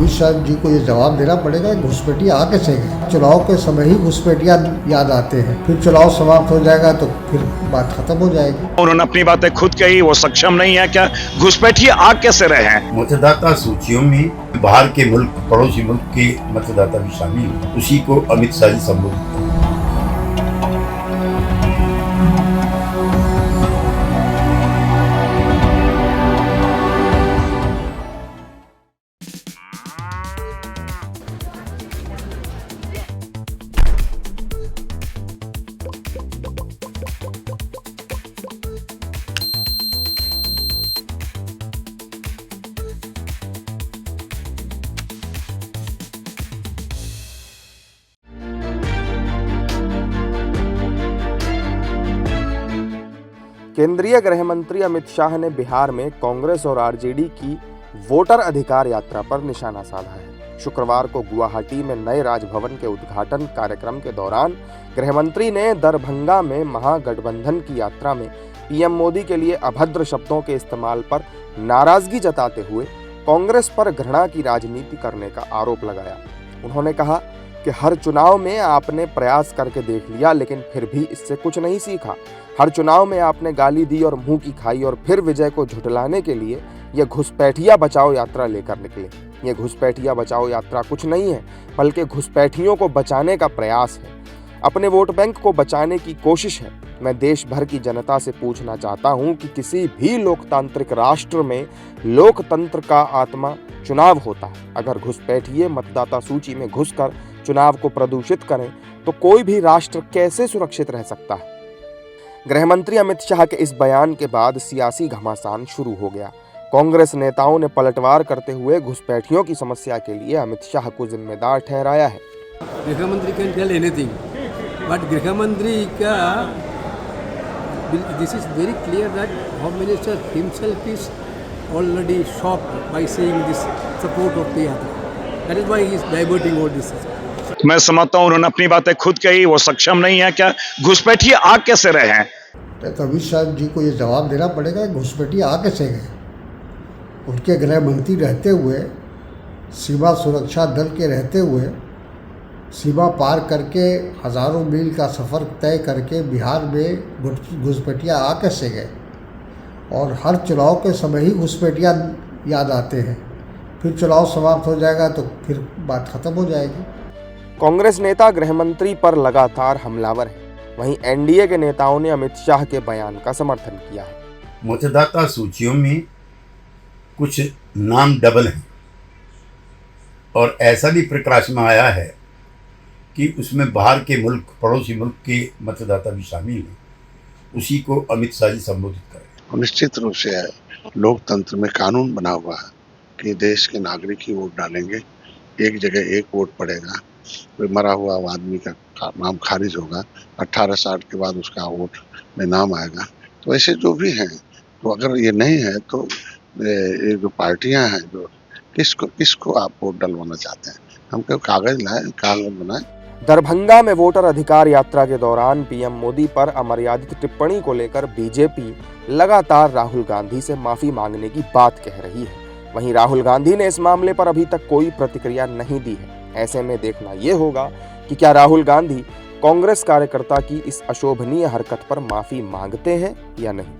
अमित शाह जी को ये जवाब देना पड़ेगा कि घुसपैठिया आ कैसे गए। चुनाव के समय ही घुसपैठिया याद आते हैं, फिर चुनाव समाप्त हो जाएगा तो फिर बात खत्म हो जाएगी। उन्होंने अपनी बातें खुद कही, वो सक्षम नहीं है। क्या घुसपैठिए आ कैसे रहे हैं? मतदाता सूचियों में बाहर के मुल्क, पड़ोसी मुल्क के मतदाता भी शामिल हैं। उसी को अमित शाह जी संबोधित करते हैं। केंद्रीय गृह मंत्री अमित शाह ने बिहार में कांग्रेस और आरजेडी की वोटर अधिकार यात्रा पर निशाना साधा है। शुक्रवार को गुवाहाटी में नए राजभवन के उद्घाटन कार्यक्रम के दौरान गृह मंत्री ने दरभंगा में महागठबंधन की यात्रा में पीएम मोदी के लिए अभद्र शब्दों के इस्तेमाल पर नाराजगी जताते हुए कांग्रेस पर घृणा की राजनीति करने का आरोप लगाया। उन्होंने कहा कि हर चुनाव में आपने प्रयास करके देख लिया, लेकिन फिर भी इससे कुछ नहीं सीखा। हर चुनाव में आपने गाली दी और मुंह की खाई, और फिर विजय को झुठलाने के लिए यह घुसपैठिया बचाओ यात्रा लेकर निकले। यह घुसपैठिया बचाओ यात्रा कुछ नहीं है, बल्कि घुसपैठियों को बचाने का प्रयास है, अपने वोट बैंक को बचाने की कोशिश है। मैं देश भर की जनता से पूछना चाहता हूं कि किसी भी लोकतांत्रिक राष्ट्र में लोकतंत्र का आत्मा चुनाव होता है। अगर घुसपैठिए मतदाता सूची में घुसकर चुनाव को प्रदूषित करें तो कोई भी राष्ट्र कैसे सुरक्षित रह सकता है। गृह मंत्री अमित शाह के इस बयान के बाद सियासी घमासान शुरू हो गया। कांग्रेस नेताओं ने पलटवार करते हुए घुसपैठियों की समस्या के लिए अमित शाह को जिम्मेदार ठहराया है। गृह मंत्री कैन टेल एनीथिंग, बट गृह मंत्री का this is very clear that Home Minister himself is already shocked by seeing this support of the other. That is why he is diverting all this. मैं समझता हूं उन्होंने अपनी बातें खुद कही, वो सक्षम नहीं है। क्या घुसपैठिए आ कैसे रहे हैं? तो अमित शाह जी को ये जवाब देना पड़ेगा कि घुसपैठिया आ कैसे गए। उनके गृह मंत्री रहते हुए, सीमा सुरक्षा दल के रहते हुए, सीमा पार करके हज़ारों मील का सफ़र तय करके बिहार में घुसपैठिया आ कैसे गए। और हर चुनाव के समय ही घुसपैठिया याद आते हैं, फिर चुनाव समाप्त हो जाएगा तो फिर बात खत्म हो जाएगी। कांग्रेस नेता गृह मंत्री पर लगातार हमलावर है। वहीं एनडीए के नेताओं ने अमित शाह के बयान का समर्थन किया है। मतदाता सूचियों में कुछ नाम डबल हैं और ऐसा भी प्रकाश में आया है कि उसमें बाहर के मुल्क, पड़ोसी मुल्क के मतदाता भी शामिल हैं। उसी को अमित शाह जी संबोधित करें। निश्चित रूप से लोकतंत्र में कानून बना हुआ है कि देश के नागरिक ही वोट डालेंगे। एक जगह एक वोट पड़ेगा, कोई मरा हुआ आदमी का नाम खारिज होगा, 1860 के बाद उसका वोट में नाम आएगा। तो ऐसे जो भी हैं, तो अगर ये नहीं है तो ये जो पार्टियां हैं, जो किसको आप वोट डलवाना चाहते हैं? हम कोई कागज लाए, कागज बनाए। दरभंगा में वोटर अधिकार यात्रा के दौरान पीएम मोदी पर अमर्यादित टिप्पणी को लेकर बीजेपी लगातार राहुल गांधी से माफी मांगने की बात कह रही है। वहीं राहुल गांधी ने इस मामले पर अभी तक कोई प्रतिक्रिया नहीं दी है। ऐसे में देखना यह होगा कि क्या राहुल गांधी कांग्रेस कार्यकर्ता की इस अशोभनीय हरकत पर माफी मांगते हैं या नहीं।